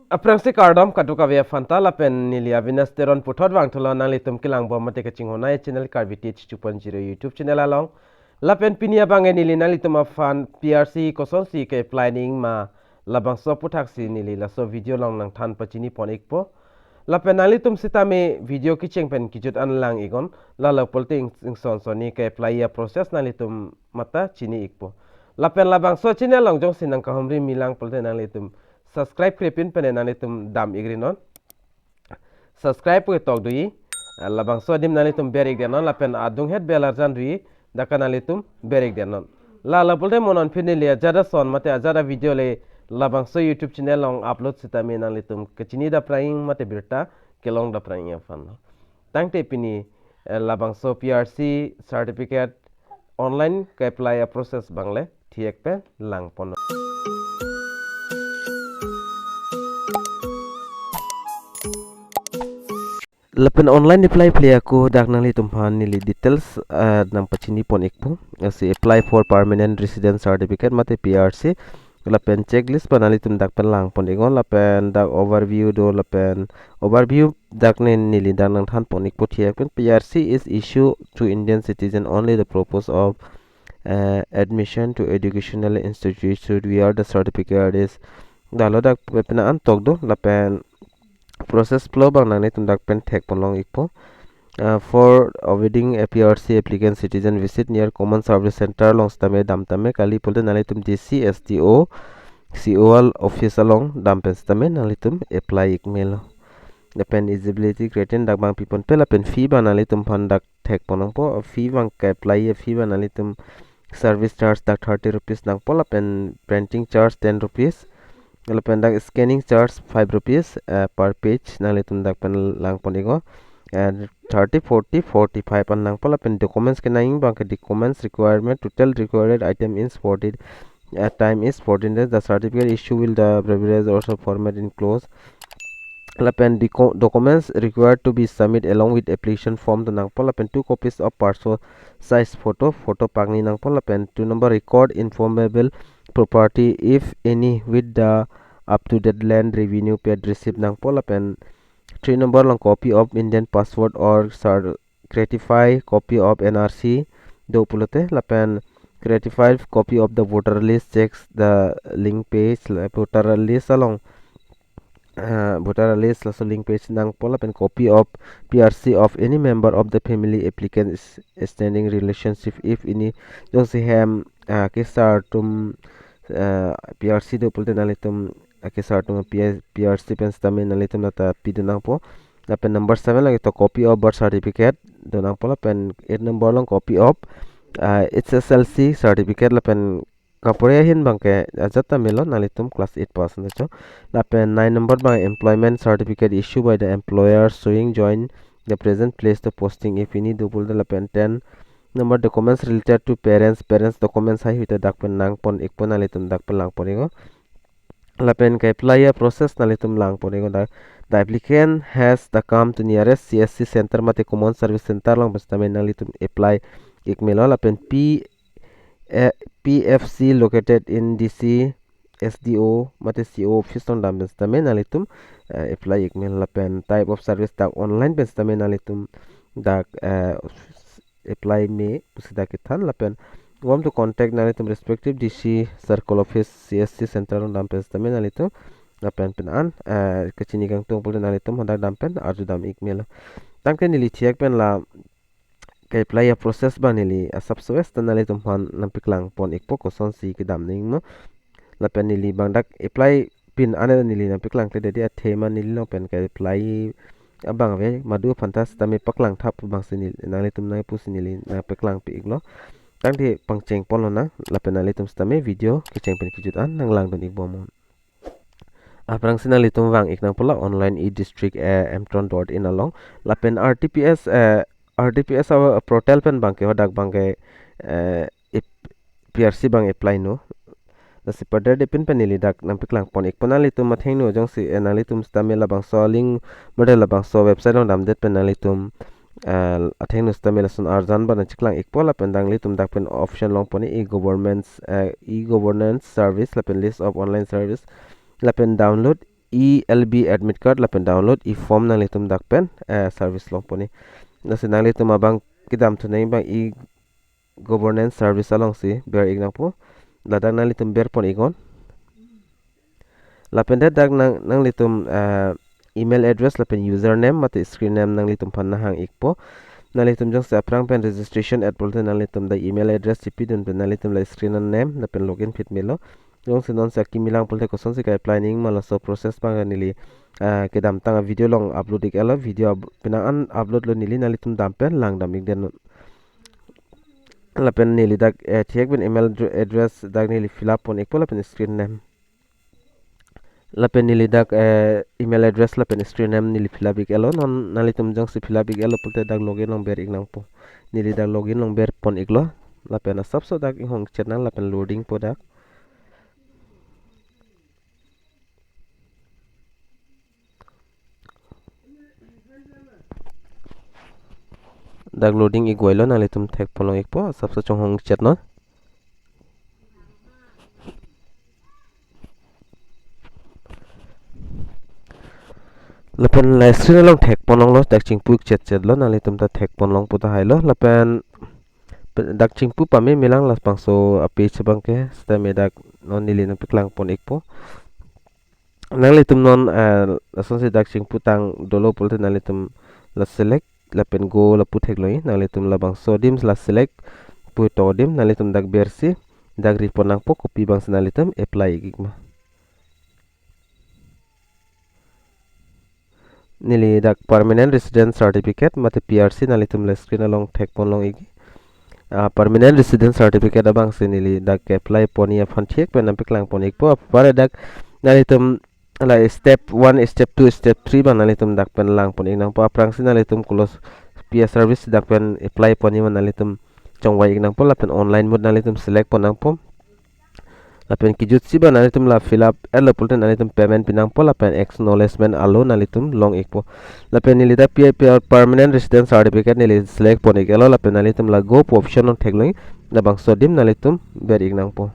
Aprangsi kardom katuka via fanta la pen nilia vinasteron puthot wang tholo nang litum kilang bom mate ka chingona channel Karbi Teach 2.0 YouTube channel along la pen pinia bange nili nang litum fan PRC Koson si ke planning ma labangso puthak si nili la so video long nang than pachini ponik po la pen nang litum sitame video kicheng pen kijut an lang igon la la polte son soni ke playa process nang litum mata chini ikpo la pen labangso channel long jong sinang ka homri milang polte nang litum subscribe krepin pene nani tum dam igrinon subscribe ke tok dui labang so dim nani tum berik denon lapen adung het belar jan dui daka nani tum berik denon la la bolte monon phine le jada son mate jada video le labang so YouTube channel long upload sita me nani tum kachini da praying mate birta kelong da praying fan tangte pini labang so PRC certificate online ke apply process bangle thiek pe lang pon Lepen online apply play aku dak nang li tumhan nili details nang pachini pon ekpo asi apply for permanent resident certificate mate PRC lapen checklist panali tum dak pen lang pon egon lapen dak overview do lapen overview dak ne nili dak nang than pon ekpo thiak pen PRC is issue to Indian citizen only the purpose of admission to educational institute where the certificate is dalo dak pen an tok do lapen process flow bang nang tum dak pen thek pon long ikpo for awaiting a PRC applicant citizen visit near common service center long stame dam tame kali polte nang tum DC STO COL office along dam pen stame nang tum apply email depend eligibility criteria dak bang pipon pe la pen fee bang nang tum phan dak thek pon long po fee bang ka apply fee bang nang tum service charge dak 30 rupees nang po la pen printing charge 10 rupees lapen dak scanning charge 5 rupees per page nang litum dak pen lang ponigo and 30 40 45 an nang pala pen documents ke naing bang ke documents requirement total required item is 40 time is 14 days the certificate issue will the beverage also format enclosed lapen documents required to be submit along with application form the nang pala pen 2 copies of passport size photo pagni nang pala pen 2 number record informable property if any with the up to date land revenue paid receipt nang pola pen 3 number long copy of Indian passport or certified copy of NRC do pulote la pen certified copy of the voter list checks the link page voter list along voter list la so link page nang pola pen copy of PRC of any member of the family applicant is standing relationship if any jose ham kisar tum PRC do pulte nalitum kisar tum PRC pen stame nalitum nata pidu nang po la pen number 7 lagi to copy of birth certificate do nang pola pen 8 number long copy of HSLC certificate la pen kapore hin bangke ajata melo nalitum class 8% cho la pen 9 number bang employment certificate issued by the employer showing join the present place the posting if any do pulte la pen 10 number documents related to parents documents hai hita dak pen nang pon ek pon alitum dak pen lang ponigo la pen ka apply process nalitum lang ponigo the applicant has the come to nearest CSC center mate common service center long bastame nalitum apply ek melo la pen PFC located in DC SDO mate CO office on dam bastame nalitum apply ek melo la pen type of service dak online bastame nalitum dak apply me pusida kithan lapen want to contact nalitum respective DC circle office CSC center on dampen stamen nalitum lapen pen an kachini kang tong pul nalitum hondak dampen arju dam email tangke nili check pen la ke apply process ba nili subswest nalitum han nampiklang pon ikpo koson si ke dam ning no lapen nili bangdak apply pin ane nili nampiklang te dia thema nili no pen ke apply abang ve madu fantas tame paklang thap bang sinil nali tum nai pusinili na paklang pi iglo tang di pangcheng polo na lapenali tum stame video kicheng pen kijut an nang lang don ibomon aprang sinali tum wang ik nang pola online e-district mtron.in along lapen RTPS RTPS our portal pen bang ke hodak bang ke PRC bang apply no si pada depin penili dak nampiklang pon ik penali tum matheng no jong si enali tum stame labang so link model labang so website on dam det penali tum atheng no stame lasun arjan bana chiklang ik pola pendang li tum dak pen option long poni e-governance service la pen list of online service la pen download ELB admit card lapen download form nalitum dakpen service long poni nasi nalitum abang kidam tunai bang governance service along si ber ignangpo ladang nalitum ber pon igon lapen dak nanglitum email address lapen username mate screen name nanglitum panna hang ikpo nalitum jang saprang pen registration at bolte nalitum da email address cipidun pen nalitum la screen name lapen login fit melo jong sinon sa kimilang polte koson si kai planning mala so process pang nili kedam tanga video long upload ikela video pinaan upload lo nili nalitum dampen lang damik den lapen nili dak thiek ben email address dak nili fill up pon ikpo lapen screen name lapen nili dak email address lapen screen name nili fill up ikelo non nalitum jang si fill up ikelo polte dak login long ber iknang po nili dak login long ber pon iklo lapen sabso dak hong chetnang lapen loading po dak loading igwailo nalitum thek polong ikpo sabso chong hong chetno lapen la screen long thek polong lo dak ching puik chet lo nalitum ta thek polong puta hailo lapen dak ching pu pame milang las pangso api chabang ke sta me dak non nili na piklang pon ikpo nalitum non lason se dak ching putang dolo polte nalitum la select lapen go la puthek loi nalitum labang sodim la select putodim nalitum dak bersi dak riponang po copy bang nalitum apply gigma nili dak permanent resident certificate mate PRC nalitum la screen along thek pon long igi permanent resident certificate abang sinili dak apply poni afan thiek pen piklang poni po pare dak nalitum la step 1 step 2 step 3 bang nalitum dak pen lang poni nang po aprang sinalitum close PS service dak pen apply poni man nalitum chongwai ignang po lapen online mode nalitum select pon nang po lapen kijut si ban nalitum la fill up elo pulten nalitum payment pinang po lapen acknowledgement alo nalitum long ikpo lapen nili da permanent resident certificate nili select pon ikelo lapen nalitum la go option on thegloi labang sodim nalitum ber ignang po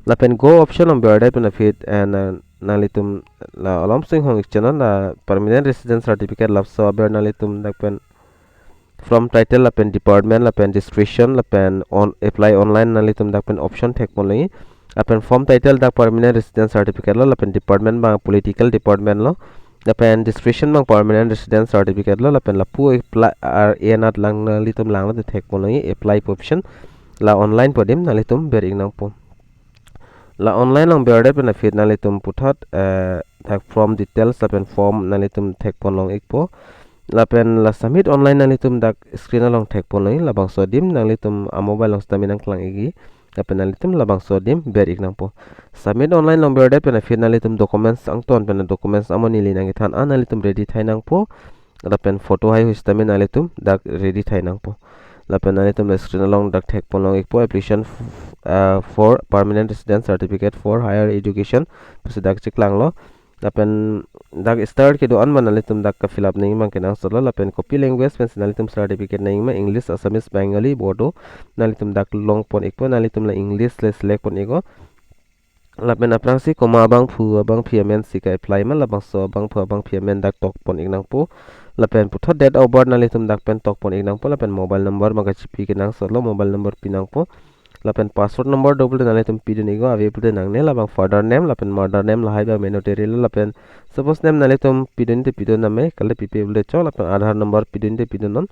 lapen go option on ber pena fit and nalitum la alom sing hong channel la permanent resident certificate lap so ber nalitum dakpen from title lapen department lapen description lapen on apply online nalitum dakpen option thek moloi lapen form title dak permanent resident certificate lo lapen department bang political department lo lapen description bang permanent resident certificate lo lapen lapu apply nat lang nalitum lang la thek moloi apply option la online podim nalitum ber ignang po la online long ber pen fit nalitum puthat dak from details lapen form nalitum thek polong ikpo lapen la submit online nalitum dak screen along thek poloi labang sodim nalitum mobile long staminang klang igi lapen nalitum labang sodim ber ignang po submit online long ber pen fit nalitum documents angton pen documents amoni linang ithan nalitum ready thainang po lapen photo hai stamin nalitum dak ready thainang po lapen nalitum screen along dak thek polong ikpo application for permanent resident certificate for higher education pasi dak chiklang lo lapen dak start ke do an manalitum dak ka fill up ning mang kenang solo lapen copy language pen nalitum certificate ning ma english assamese bengali bodo nalitum dak long pon ikpo nalitum la english le select pon ego lapen aprang si koma abang phu abang pmn si ka apply ma labang so abang phu abang pmn dak tok pon ignang po lapen puthot date of birth nalitum dak pen tok pon ignang po lapen mobile number maga chipi kenang solo mobile number pinang po lapen password number double nalitum pidun ego ave pude nangne labang father name lapen mother name lahai ba menoteri lapen suppose name nalitum pidun te pidun name kale pipe bule cho lapen aadhar number pidun te pidun non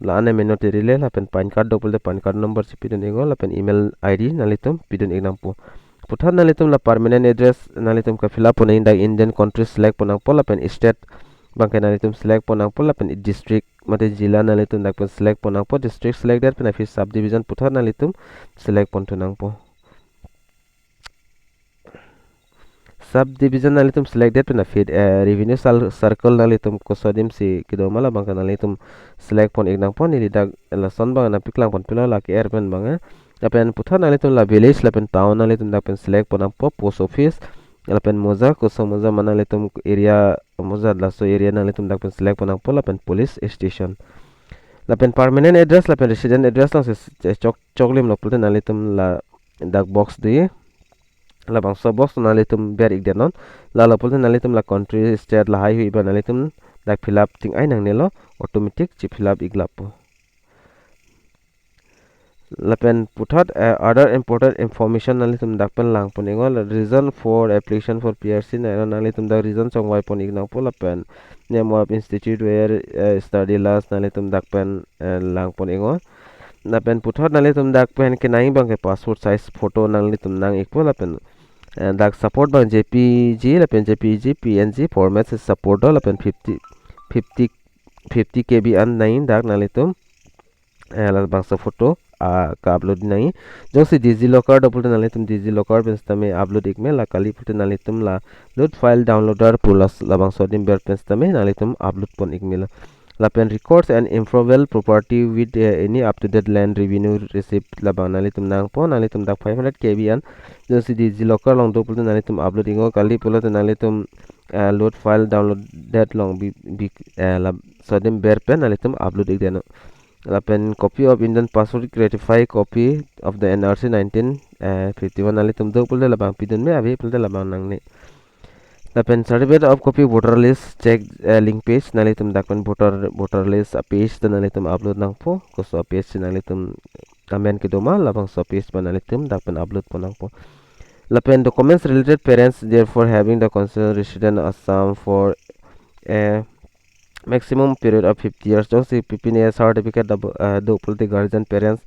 la ane menoteri le lapen pan card double pan card number si pidun ego lapen email id nalitum pidun ignang po puthat nalitum la permanent address nalitum ka fill up pon inda indian country select ponang po lapen state bangkai nalitum select ponang po lapen district mate jila nalitum dak pon select ponang po district selected pen fi subdivision puthat nalitum select pon tunang po subdivision nalitum selected pen fi revenue circle nalitum kosodim si kidomala bangkai nalitum select pon ignang pon ni dak la son bang na piklang pon pila la ke pen bang lapen puthat nalitum la village lapen town nalitum dak pen select ponang po post office lapen moza koso moza manalitum area moza laso area nalitum dak pen select ponang po lapen police station lapen permanent address lapen resident address lang choklim lo pulte nalitum la dak box di labangso box nalitum ber igdenon la pulte nalitum la country state la hai hui ba nalitum dak fill up ting ai nang nelo automatic chi fill up iglapo lapen putat other important information nalitum dakpen lang poningo reason for application for PRC na nalitum dak reason chong wai ponig nang po lapen name of institute where study last nalitum dakpen lang poningo lapen putat nalitum dakpen kenai bang ke passport size photo nalitum nang ikpo lapen dak support bang JPG lapen JPG PNG format se support do lapen 50 KB an nain dak nalitum la bangsa photo ka upload nahi jong se DigiLocker double nalitum DigiLocker penstame upload ikme la kali pute nalitum la load file downloader plus la bangsa dim ber penstame nalitum upload pon ikme la pen records and improbable property with any up to date land revenue receipt la bang nalitum nang po nalitum dak 500 KB an jong se DigiLocker long double nalitum upload ingo kali pula nalitum load file download that long bi la sodim ber pen nalitum upload ikdeno lapen copy of Indian passport certify copy of the NRC 1951 nalitum do pulde labang pidun me abi pulde labang nang ne lapen certificate of copy voter list check link page nalitum dakpen voter list page dan nalitum upload nang po koso page nalitum kamen kedoma labang so page nalitum dakpen upload po nang po lapen documents related parents therefore having the concerned resident Assam for a maximum period of 50 years jong si PPN certificate do pulte guardian parents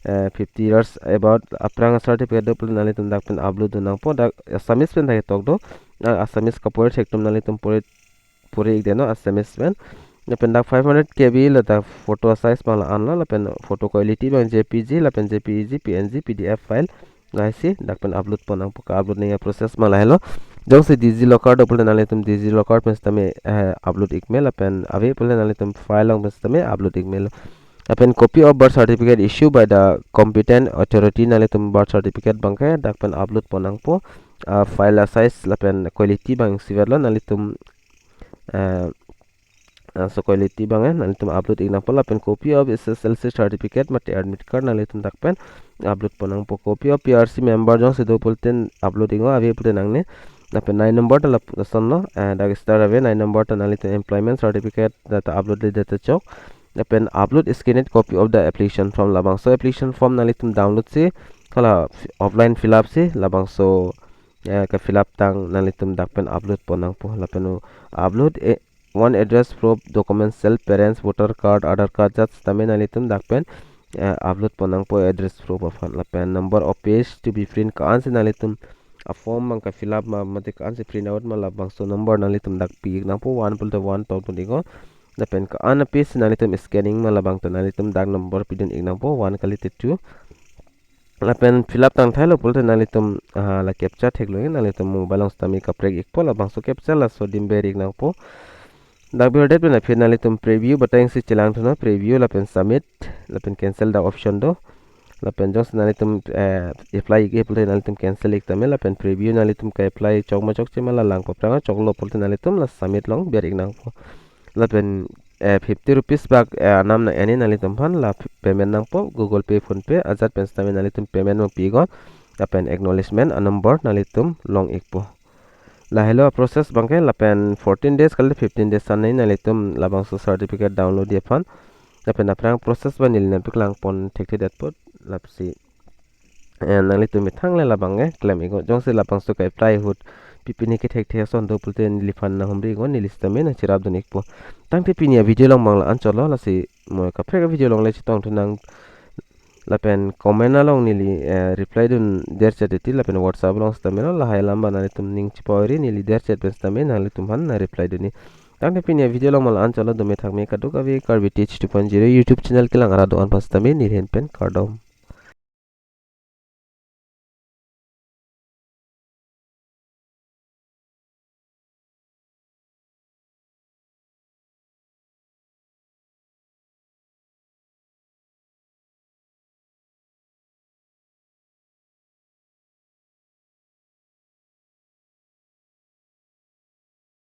50 years about aprang certificate do pulte nalitum dakpen upload nang po dak assamese pen thai tok do assamese kapor sektum nalitum pore igdeno assamese pen lapen dak 500 KB la dak photo size bang la anla lapen photo quality bang JPG lapen JPG PNG PDF file ngaisi dakpen upload po nang po ka upload ning process ma la hello jong se DigiLocker do pulte nalitum DigiLocker penstame upload ikmail apen ave pulte nalitum file long penstame upload ikmail apen copy of birth certificate issued by the competent authority nalitum birth certificate bangke dakpen upload ponang po file size lapen quality bang siverlo nalitum so quality bang nalitum upload example apen copy of SSLC certificate mate admit card nalitum dakpen upload ponang po copy of PRC member jong se do pulte uploading ave pulte nangne lapen 9 number ta sonno dak star ave 9 number ta nalitum employment certificate that upload data chok lapen upload scanned copy of the application form labangso application form nalitum download se kala offline fill up se labangso ka fill up tang nalitum dakpen upload ponang po lapen upload one address proof document self parents voter card aadhaar card jat tame nalitum dakpen upload ponang po address proof of lapen number of page to be print ka anse nalitum a form mang ka fill up ma mate ka anse print out ma labangso number nalitum dak pi nang po 1 pul 1 tol pun igo lapen ka ana page nalitum scanning ma labang ta nalitum dak number pidun ignang po 1 kali 2 lapen fill up tang thailo pul nalitum la captcha theklo nalitum mobile ong stami ka prek ikpo labangso captcha la so dimber ignang po dak bi date na fin nalitum preview batang si chilang thuna preview lapen submit lapen cancel the option do lapen jos nalitum apply ge pul nalitum cancel ik tamel lapen preview nalitum ka apply chok ma chok chema la lang papranga choklo pul nalitum la submit long ber ignang po lapen 50 rupees bag nam na any nalitum phan la payment nang po Google Pay Phone Pay azat penstame nalitum payment mo pigon lapen acknowledgement a number nalitum long ikpo la hello process bangke lapen 14 days kali 15 days san nalitum labangso certificate download ye phan lapen aprang process ba nil na piklang pon thekte dat pot lapsi nalitum mithang le labange claim igo jongse labangso ka apply hut pipini ke thek son do pulte nilifan na humri go nilistame na chirab donik po tang pipini video long mangla ancholo la si mo ka frega video long le chitong tunang lapen comment along nili reply dun der chat ti lapen whatsapp long stamelo la hailamba nalitum ning chipawri nili der chat penstame nalitum han na reply duni tang pipini video long mangla ancholo do me thak me ka do ka vi Karbi teach 2.0 youtube channel kilang ara do an pastame nirhen pen kardom